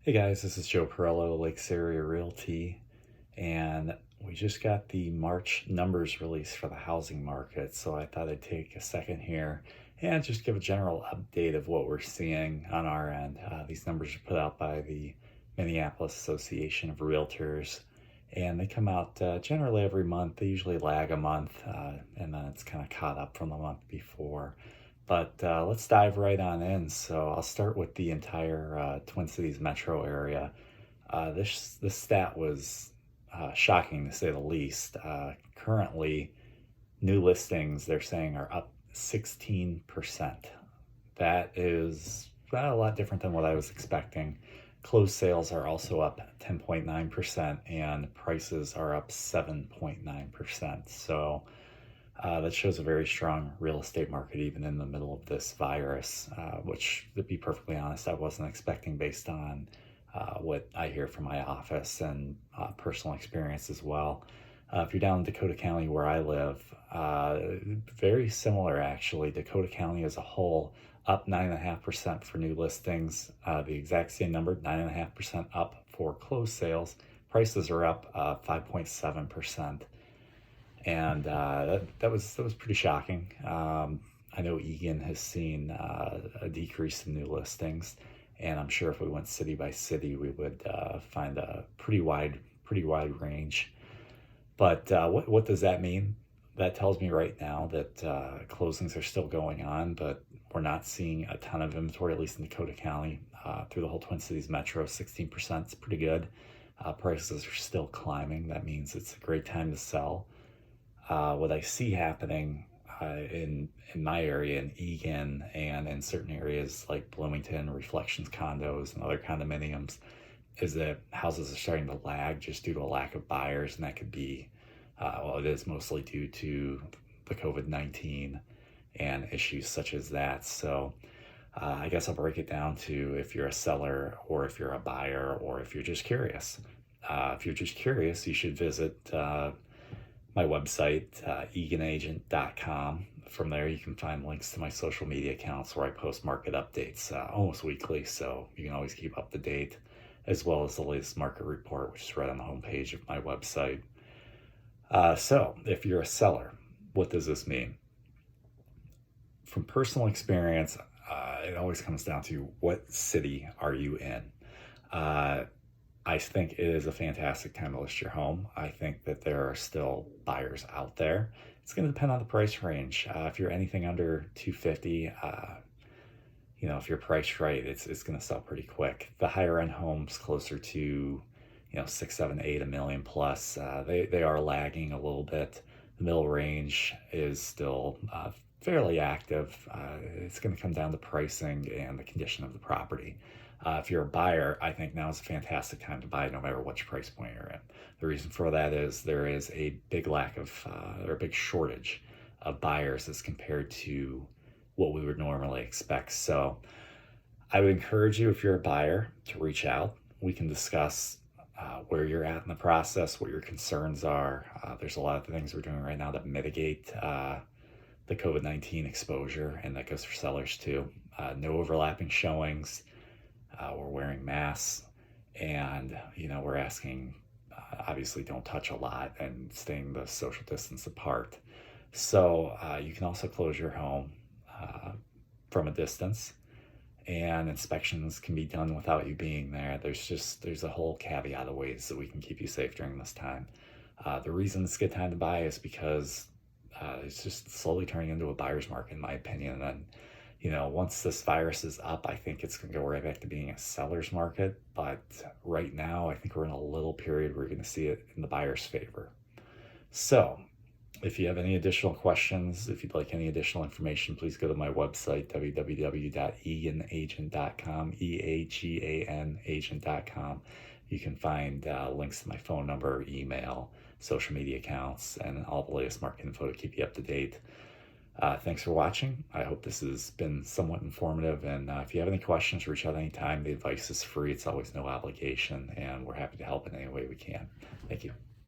Hey guys, this is Joe Perello, Lakes Area Realty, and we just got the March numbers released for the housing market. So I thought I'd take a second here and just give a general update of what we're seeing on our end. These numbers are put out by the Minneapolis Association of Realtors, and they come out generally every month. They usually lag a month, and then it's kind of caught up from the month before. But let's dive right on in. So I'll start with the entire Twin Cities metro area. This stat was shocking to say the least. Currently, new listings they're saying are up 16%. That is a lot different than what I was expecting. Closed sales are also up 10.9%, and prices are up 7.9%. So that shows a very strong real estate market even in the middle of this virus, which, to be perfectly honest, I wasn't expecting based on what I hear from my office and personal experience as well. If you're down in Dakota County where I live, very similar actually. Dakota County as a whole up 9.5% for new listings. The exact same number, 9.5% up for closed sales. Prices are up 5.7%. And that was pretty shocking. I know Egan has seen a decrease in new listings, and I'm sure if we went city by city, we would find a pretty wide range. But what does that mean? That tells me right now that closings are still going on, but we're not seeing a ton of inventory, at least in Dakota County. Through the whole Twin Cities metro, 16% is pretty good. Prices are still climbing. That means it's a great time to sell. What I see happening in my area in Egan and in certain areas like Bloomington, Reflections condos and other condominiums is that houses are starting to lag just due to a lack of buyers, and that could be, well, it is mostly due to the COVID-19 and issues such as that. So I guess I'll break it down to if you're a seller or if you're a buyer or if you're just curious. If you're just curious, you should visit my website, eganagent.com. From there, you can find links to my social media accounts where I post market updates almost weekly, so you can always keep up to date, as well as the latest market report, which is right on the homepage of my website. So, if you're a seller, what does this mean? From personal experience, it always comes down to what city are you in? I think it is a fantastic time to list your home. I think that there are still buyers out there. It's going to depend on the price range. If you're anything under 250, if you're priced right, it's going to sell pretty quick. The higher end homes closer to, 6, 7, 8, a million plus, they are lagging a little bit. The middle range is still fairly active. It's going to come down to pricing and the condition of the property. If you're a buyer, I think now is a fantastic time to buy no matter which price point you're in. The reason for that is there is a big lack of, or a big shortage of buyers as compared to what we would normally expect. So I would encourage you, if you're a buyer, to reach out. We can discuss where you're at in the process, what your concerns are. There's a lot of things we're doing right now to mitigate the COVID-19 exposure, and that goes for sellers too. No overlapping showings. We're wearing masks, and we're asking, obviously don't touch a lot and staying the social distance apart. So you can also close your home from a distance, and inspections can be done without you being there. There's a whole caveat of ways that we can keep you safe during this time. The reason it's a good time to buy is because it's just slowly turning into a buyer's market, in my opinion. And once this virus is up, I think it's going to go right back to being a seller's market. But right now, I think we're in a little period where you're going to see it in the buyer's favor. So if you have any additional questions, if you'd like any additional information, please go to my website, www.eganagent.com, EAGAN agent.com. You can find links to my phone number, email, social media accounts, and all the latest market info to keep you up to date. Thanks for watching. I hope this has been somewhat informative, and if you have any questions, reach out anytime. The advice is free. It's always no obligation, and we're happy to help in any way we can. Thank you.